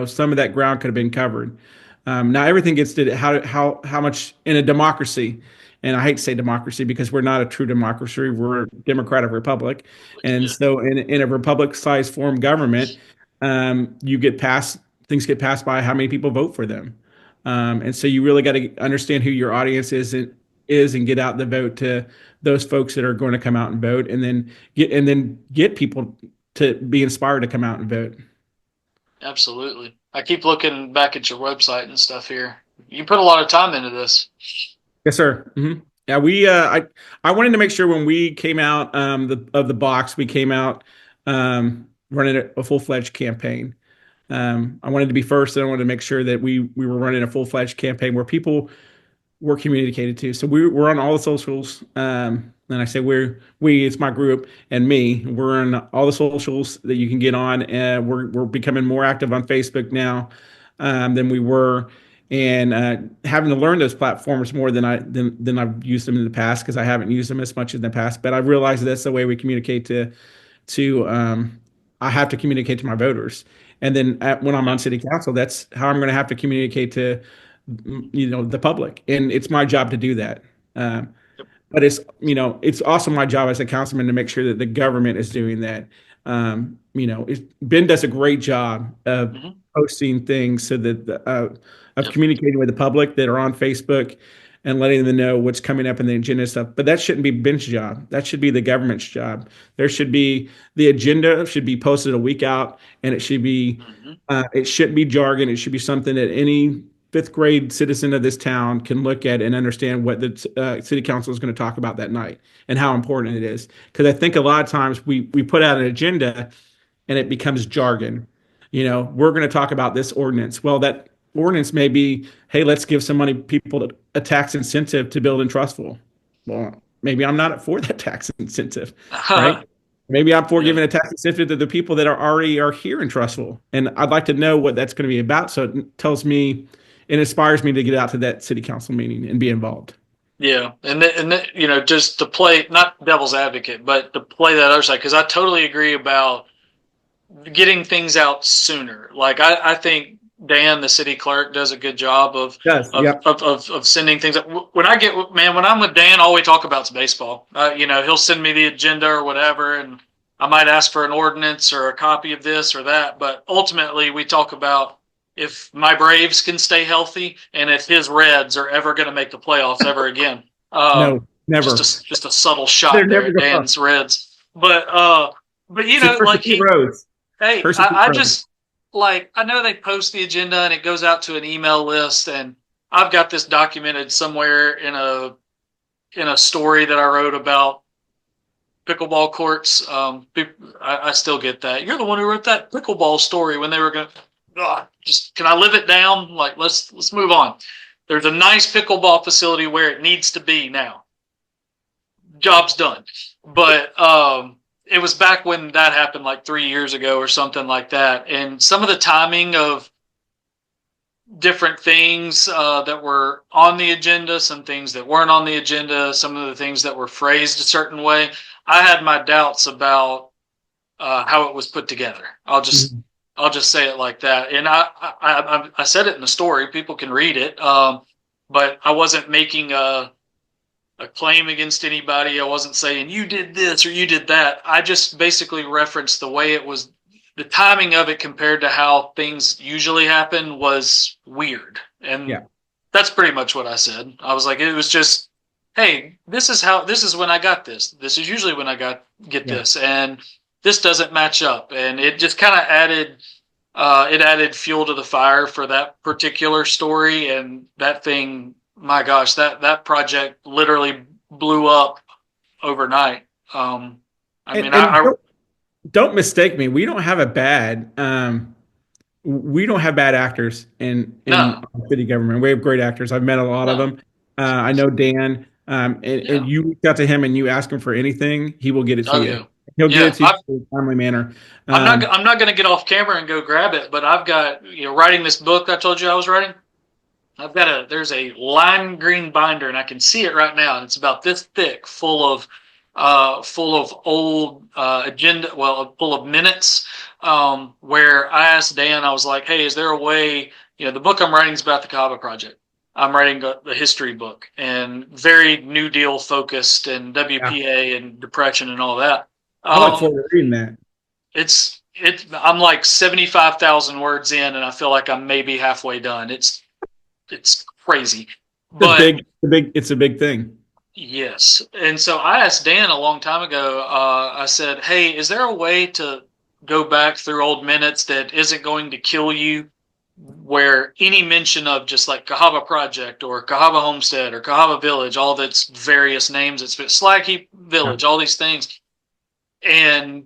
some of that ground could have been covered. Now everything gets to how much in a democracy, and I hate to say democracy because we're not a true democracy. We're a democratic republic, and Yeah. so in a republic-sized form government, you get passed things get passed by how many people vote for them, and so you really got to understand who your audience is and get out the vote to those folks that are going to come out and vote, and then get people to be inspired to come out and vote. Absolutely. I keep looking back at your website and stuff here. You put a lot of time into this. Yes, sir. Yeah, I wanted to make sure when we came out of the box, we came out running a full-fledged campaign. I wanted to be first, and I wanted to make sure that we were running a full-fledged campaign where people were communicated to. So we're on all the socials. And I say it's my group and me. We're on all the socials that you can get on. And we're becoming more active on Facebook now than we were, and having to learn those platforms more than I've used them in the past, because I haven't used them as much in the past. But I realized that's the way we communicate to I have to communicate to my voters. And then when I'm on city council, that's how I'm going to have to communicate to the public, and it's my job to do that. But it's also my job as a councilman to make sure that the government is doing that. Ben does a great job of Mm-hmm. posting things so that of Yep. communicating with the public that are on Facebook and letting them know what's coming up in the agenda stuff. But that shouldn't be Ben's job. That should be the government's job. The agenda should be posted a week out, and Mm-hmm. it shouldn't be jargon. It should be something that any fifth grade citizen of this town can look at and understand what the city council is going to talk about that night and how important it is. Because I think a lot of times we put out an agenda and it becomes jargon. We're going to talk about this ordinance. Well, that ordinance may be, hey, let's give some money people a tax incentive to build in Trussville. Well, maybe I'm not for that tax incentive, right? Maybe I'm for Yeah. giving a tax incentive to the people that are here in Trussville, and I'd like to know what that's going to be about. So it tells me, it inspires me to get out to that city council meeting and be involved. Yeah, just to play, not devil's advocate, but to play that other side, because I totally agree about getting things out sooner. Like I think Dan, the city clerk, does a good job of Yes. of Yep. of, of, of sending things up. When I'm with Dan, all we talk about is baseball. He'll send me the agenda or whatever, and I might ask for an ordinance or a copy of this or that. But ultimately, we talk about if my Braves can stay healthy and if his Reds are ever going to make the playoffs ever again. No, never. Just a subtle They're shot there never at going to. Dan's Reds. But Hershey like Pete Rose. hey, Hershey Pete I Rose. just like I know they post the agenda and it goes out to an email list, and I've got this documented somewhere in a story that I wrote about pickleball courts. I still get that. You're the one who wrote that pickleball story when they were going. Just can I live it down? Like let's move on. There's a nice pickleball facility where it needs to be now. Job's done. But it was back when that happened, like 3 years ago or something like that. And some of the timing of different things that were on the agenda, some things that weren't on the agenda, some of the things that were phrased a certain way, I had my doubts about how it was put together. I'll just say it like that. And I said it in the story. People can read it. But I wasn't making a claim against anybody. I wasn't saying you did this or you did that. I just basically referenced the way it was. The timing of it compared to how things usually happen was weird. And Yeah. That's pretty much what I said. I was like, it was just, hey, this is when I got this. This is usually when get Yeah. this, and this doesn't match up, and it just kind of added, it added fuel to the fire for that particular story, and that thing, my gosh, that project literally blew up overnight. I mean, And don't mistake me. We don't have bad actors in no, our city government. We have great actors. I've met a lot of no, them. I know Dan. And yeah, you reach out to him and you ask him for anything, he will get it to oh you. yeah, He'll get it yeah. to you in a timely manner. I'm Um, not going to get off camera and go grab it, but I've got, writing this book I told you I was writing. I've got there's a lime green binder, and I can see it right now, and it's about this thick, full of old full of minutes. Where I asked Dan, I was like, hey, is there a way? The book I'm writing is about the Cahaba Project. I'm writing the history book, and very New Deal focused, and yeah, WPA and depression and all that. I look Um, forward to reading that. I'm like 75,000 words in, and I feel like I'm maybe halfway done. It's crazy. But It's a big thing. yes. And so I asked Dan a long time ago, I said, hey, is there a way to go back through old minutes that isn't going to kill you, where any mention of just like Cahaba Project or Cahaba Homestead or Cahaba Village, all that's various names, it's Slag Heap Yeah. Village, all these things, and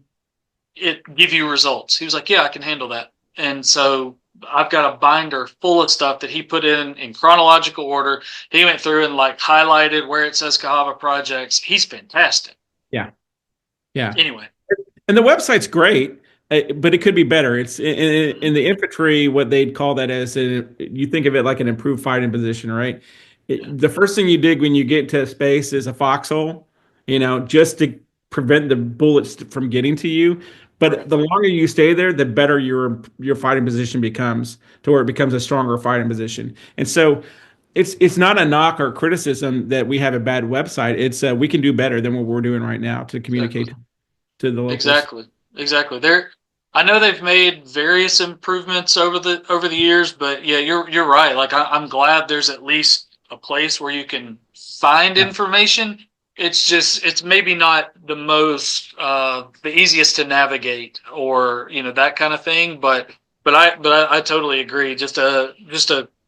it give you results? He was like, yeah, I can handle that. And so I've got a binder full of stuff that he put in chronological order. He went through and like highlighted where it says Cahaba projects. He's fantastic. Yeah. Yeah. Anyway, And the website's great, but it could be better. It's in the infantry, what they'd call that as you think of it like an improved fighting position, right? yeah, The first thing you dig when you get to space is a foxhole, just to prevent the bullets from getting to you. But right, the longer you stay there, the better your fighting position becomes, to where it becomes a stronger fighting position. And so it's not a knock or criticism that we have a bad website. It's we can do better than what we're doing right now to exactly. communicate to the locals. Exactly. Exactly. I know they've made various improvements over the years, but yeah, you're right. Like I'm glad there's at least a place where you can find Yeah. information. It's maybe not the easiest to navigate, or that kind of thing, but I totally agree. Just a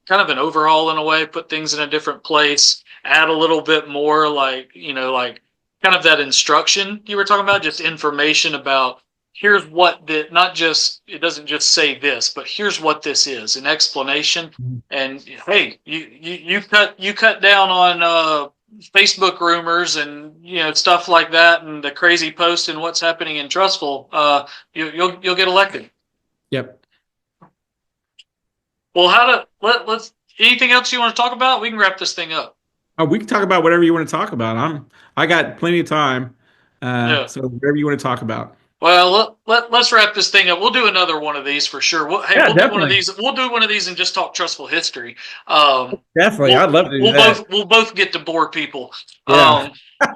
kind of an overhaul in a way, put things in a different place, add a little bit more, like like kind of that instruction you were talking about, just information about, here's what the, not just, it doesn't just say this, but here's what this is, an explanation. And hey, you cut down on Facebook rumors and stuff like that, and the crazy posts and what's happening in Trussville. You'll get elected. Yep. Well, let's anything else you want to talk about? We can wrap this thing up. We can talk about whatever you want to talk about. I got plenty of time. Yeah. So whatever you want to talk about. Well, let's wrap this thing up. We'll do another one of these for sure. Yeah, We'll do one of definitely. these. We'll do one of these and just talk Trussville history. Definitely. I'd love to do that. We'll both get to bore people. Yeah.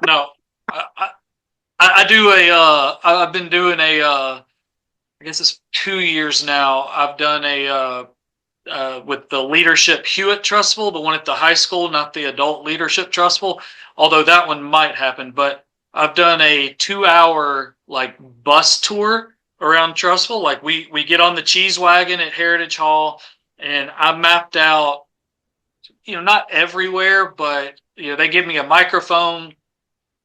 No, I do I've been doing I guess it's 2 years now. I've done with the Leadership Hewitt Trussville, the one at the high school, not the Adult Leadership Trussville, although that one might happen. But I've done a 2 hour like bus tour around Trussville. Like we get on the cheese wagon at Heritage Hall, and I mapped out, not everywhere, but they give me a microphone,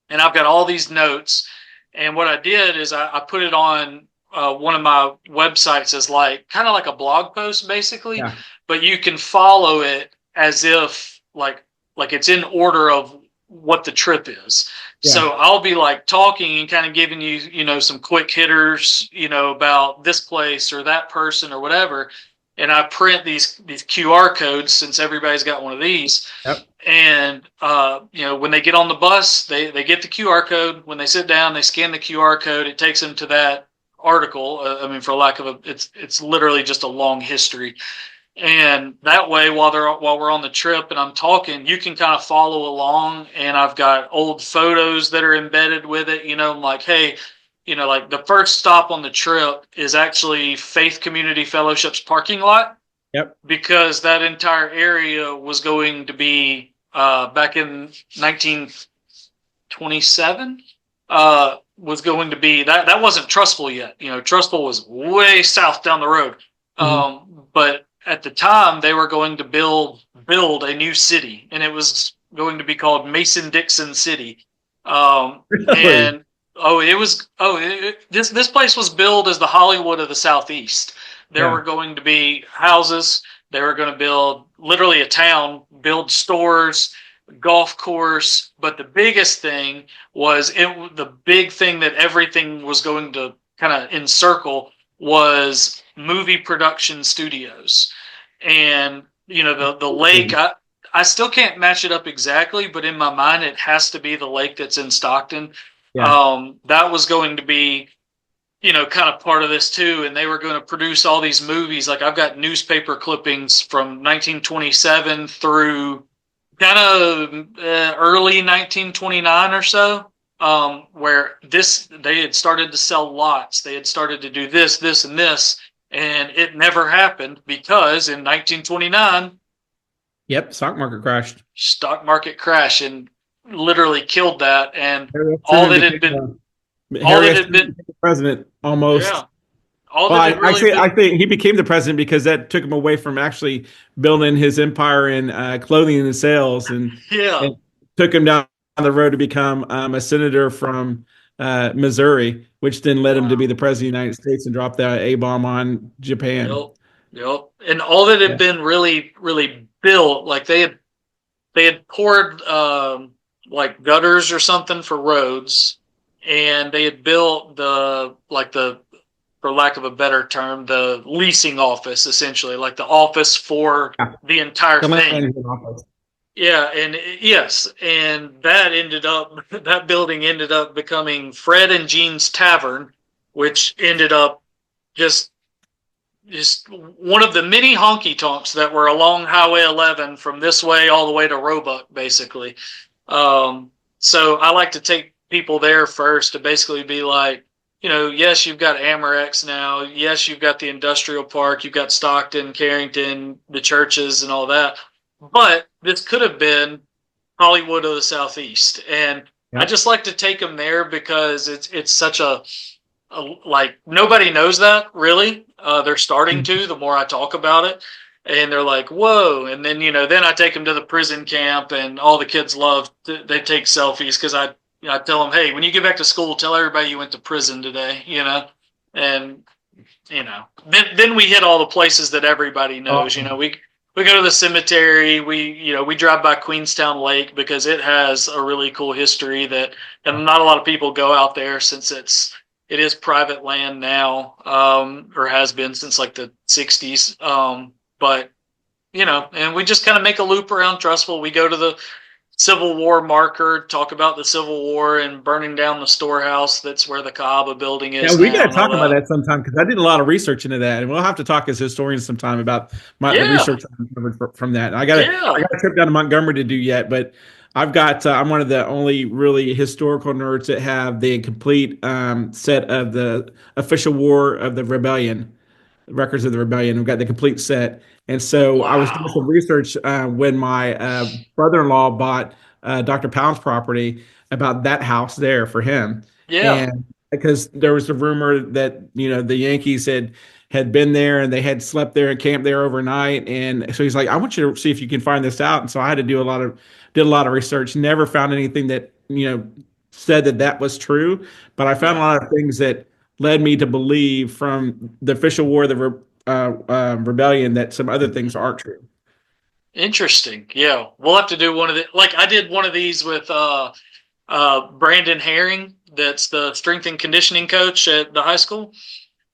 and I've got all these notes. And what I did is I put it on one of my websites as like kind of like a blog post, basically, Yeah. but you can follow it as if like it's in order of what the trip is. Yeah. So I'll be like talking and kind of giving you, some quick hitters, about this place or that person or whatever. And I print these QR codes, since everybody's got one of these. Yep. And when they get on the bus, they get the QR code. When they sit down, they scan the QR code. It takes them to that article. I mean, for lack of it's literally just a long history. And that way, while we're on the trip and I'm talking, you can kind of follow along. And I've got old photos that are embedded with it. Like, hey, like the first stop on the trip is actually Faith Community Fellowship's parking lot. Yep. because that entire area was going to be back in 1927 was going to be that wasn't Trussville yet. Trussville was way south down the road. Hmm. But at the time, they were going to build a new city, and it was going to be called Mason-Dixon City. Really? And this place was billed as the Hollywood of the Southeast. There Yeah. were going to be houses. They were going to build literally a town, build stores, golf course. But the biggest thing was the big thing that everything was going to kind of encircle was movie production studios. And the lake, I still can't match it up exactly, but in my mind it has to be the lake that's in Stockton. Yeah. That was going to be kind of part of this too. And they were going to produce all these movies. Like I've got newspaper clippings from 1927 through kind of early 1929 or so, where they had started to sell lots. They had started to do this, and this, and it never happened because in 1929, Yep. Stock market crashed. stock market crash and literally killed that. And Harry S. all Truman that had became been, all Harry that S. had Truman been, became the president yeah, almost. all Well, that had really I been, think he became the president because that took him away from actually building his empire in clothing and sales, yeah, and took him down the road to become a senator from Missouri, which then led him to be wow. the president of the United States and drop the A bomb on Japan. Yep. Yep. And all that had Yeah. been really, really built, like they had poured like gutters or something for roads, and they had built the for lack of a better term, the leasing office essentially, like the office for Yeah. the entire The land thing. management office. Yeah, and yes, and that building ended up becoming Fred and Jean's Tavern, which ended up just just one of the many honky tonks that were along Highway 11 from this way all the way to Roebuck, basically. So I like to take people there first to basically be like, yes, you've got Amorex now. Yes, you've got the industrial park. You've got Stockton, Carrington, the churches, and all that. But this could have been Hollywood of the Southeast, and I Yep. just like to take them there because it's such like nobody knows that really. They're starting to the more I talk about it, and they're like, "Whoa!" And then then I take them to the prison camp, and all the kids love. They take selfies because I tell them, "Hey, when you get back to school, tell everybody you went to prison today." And then we hit all the places that everybody knows. Awesome. We go to the cemetery. We drive by Queenstown Lake because it has a really cool history and not a lot of people go out there since it is private land now, or has been since like the 60s. But and we just kind of make a loop around Trussville. We go to the Civil War marker, talk about the Civil War and burning down the storehouse. That's where the Cahaba building Yeah, is we now got to and all talk about that. that sometime because I did a lot of research into that, and we'll have to talk as historians sometime about the Yeah, research I uncovered from that. I yeah, got a trip down to Montgomery to do yet, but I'm one of the only really historical nerds that have the complete set of the official War of the Rebellion, records of the rebellion. We've got the complete set. And so I was doing wow, some research when my brother-in-law bought Dr. Pound's property about that house there for him. yeah, And because there was a rumor that, the Yankees had been there and they had slept there and camped there overnight. And so he's like, I want you to see if you can find this out. And so I had to did a lot of research, never found anything that, said that was true. But I found a yeah. lot of things that led me to believe from the official war of the rebellion that some other things aren't true. Interesting. Yeah, we'll have to do one of the like I did one of these with Brandon Herring. That's the strength and conditioning coach at the high school.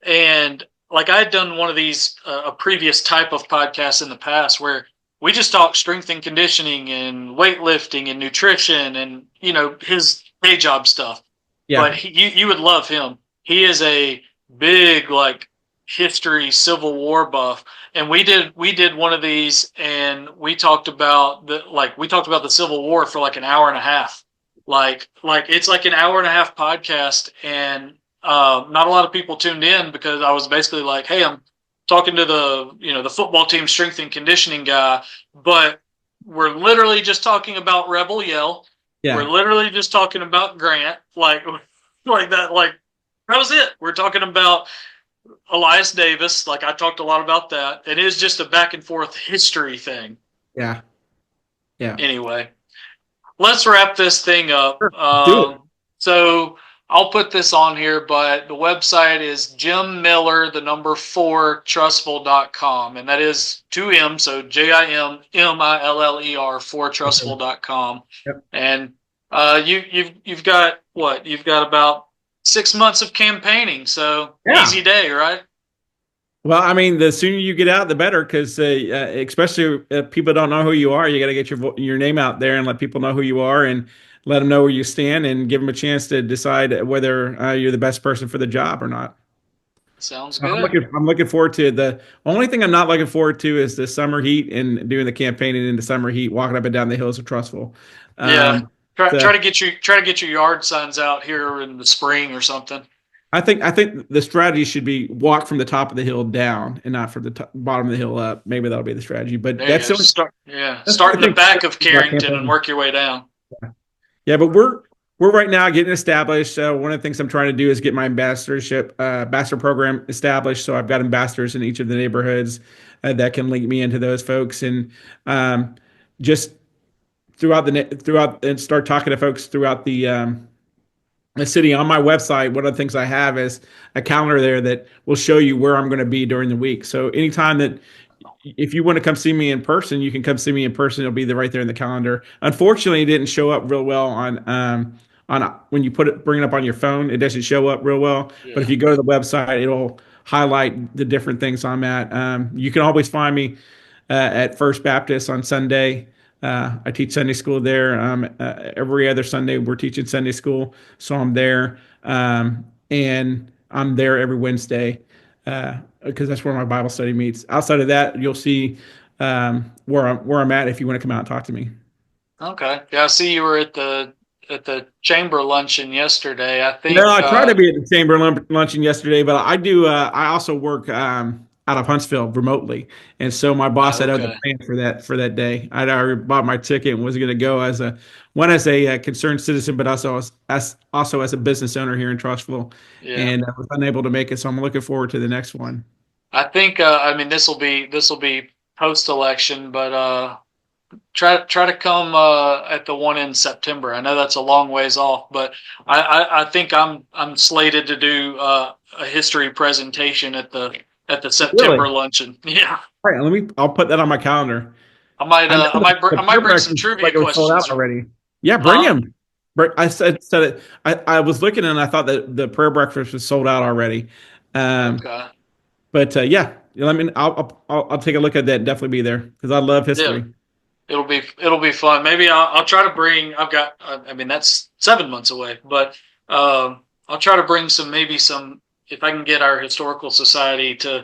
And like I had done one of these a previous type of podcast in the past where we just talk strength and conditioning and weightlifting and nutrition and his day job stuff. Yeah. But you would love him. He is a big like history Civil War buff, and we did one of these, and we talked about the Civil War for like an hour and a half. Like it's like an hour and a half podcast, and not a lot of people tuned in because I was basically like, hey, talking to the football team strength and conditioning guy, but we're literally just talking about Rebel Yell. We're Yeah. literally just talking about Grant, like that. Like that was it. We're talking about Elias Davis. Like I talked a lot about that. It is just a back and forth history thing. Yeah. Yeah. Anyway, let's wrap this thing up. Sure. Do it. So I'll put this on here, but the website is Jim Miller, the number 4, Trussville.com. And that is 2 M, so JIMMILLER, 4Trussville.com. Yep. And you've got what? You've got about 6 months of campaigning, so Yeah. easy day, right? Well, I mean, the sooner you get out, the better, because especially if people don't know who you are, you got to get your name out there and let people know who you are and let them know where you stand and give them a chance to decide whether you're the best person for the job or not. Sounds I'm good. looking forward to it. The only thing I'm not looking forward to is the summer heat and doing the campaigning in the summer heat, walking up and down the hills of Trussville. Yeah. So Try to get your yard signs out here in the spring or something. I think the strategy should be walk from the top of the hill down and not from the bottom of the hill up. Maybe that'll be the strategy. But There you that's go. the only, that's the Start only in the thing back of about Carrington and campaigning. work your way down. Yeah, but we're right now getting established. One of the things I'm trying to do is get my ambassador program established. So I've got ambassadors in each of the neighborhoods that can link me into those folks, and just throughout and start talking to folks throughout the city. On my website, one of the things I have is a calendar there that will show you where I'm going to be during the week. So anytime that if you want to come see me in person, you can come see me in person. It'll be right there in the calendar. Unfortunately, it didn't show up real well on when you bring it up on your phone. It doesn't show up real well. But if Yeah. you go to the website, it'll highlight the different things I'm at. You can always find me at First Baptist on Sunday. I teach Sunday school there. Every other Sunday, we're teaching Sunday school, so I'm there, and I'm there every Wednesday because that's where my Bible study meets. Outside of that, you'll see where I'm at if you want to come out and talk to me. Okay. Yeah, I see you were at the chamber luncheon yesterday. I No, think I tried to be at the chamber luncheon yesterday, but I do. I also work out of Huntsville remotely, and so my boss had other okay. plans for that day. I'd already bought my ticket and was going to go as a concerned citizen, but also as a business owner here in Trussville, Yeah. and I was unable to make it. So I'm looking forward to the next one. I think I mean this will be post election, but try to come at the one in September. I know that's a long ways off, but I think I'm slated to do a history presentation at the Really? September luncheon. Yeah. All right, I'll put that on my calendar. I know I the might prayer bring some breakfast looks trivia like it was sold questions. out already. Yeah, bring Huh? him. I said it. I was looking and I thought that the prayer breakfast was sold out already. Um, Okay. but yeah, I mean, I'll take a look at that. Definitely be there because I love Yeah. history. It'll be fun. Maybe I'll try to bring. I've got. I mean, that's 7 months away, but I'll try to bring some. If I can get our historical society to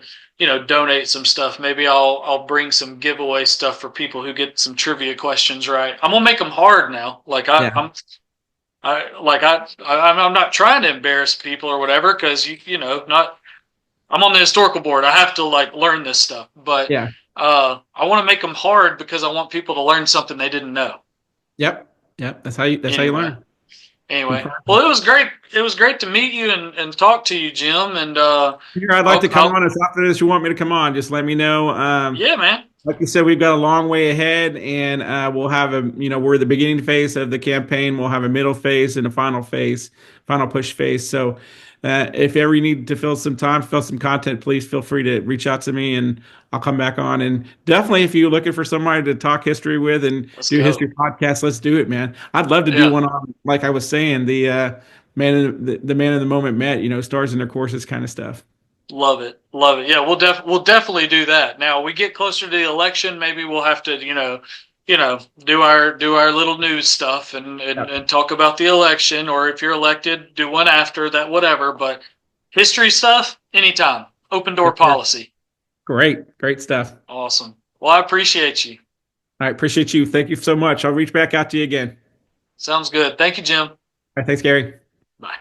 donate some stuff. Maybe I'll bring some giveaway stuff for people who get some trivia questions right. I'm gonna make them hard now. Yeah, I'm not trying to embarrass people or whatever because not. I'm on the historical board. I have to learn this stuff, but yeah, I want to make them hard because I want people to learn something they didn't know. yep. That's how you Anyway, learn. well, it was great. It was great to meet you and talk to you, Jim. And Here, I'd like to come on as often as you want me to come on. Just let me know. Yeah, man. Like you said, we've got a long way ahead, and we'll have we're the beginning phase of the campaign. We'll have a middle phase and a final push phase. So, if ever you need to fill some time, fill some content, please feel free to reach out to me, and I'll come back on. And definitely, if you're looking for somebody to talk history with and Let's do a go. history podcast, let's do it, man. I'd love to do Yeah, one on, like I was saying, the man in the moment met, stars in their courses kind of stuff. love it, love it. Yeah, we'll definitely do that. Now we get closer to the election, maybe we'll have to do our little news stuff and talk about the election, or if you're elected, do one after that, whatever. But history stuff, anytime. Open door policy. Great stuff. Awesome. Well, I appreciate you. I appreciate you. Thank you so much. I'll reach back out to you again. Sounds good. Thank you, Jim. All right, thanks, Gary. Bye.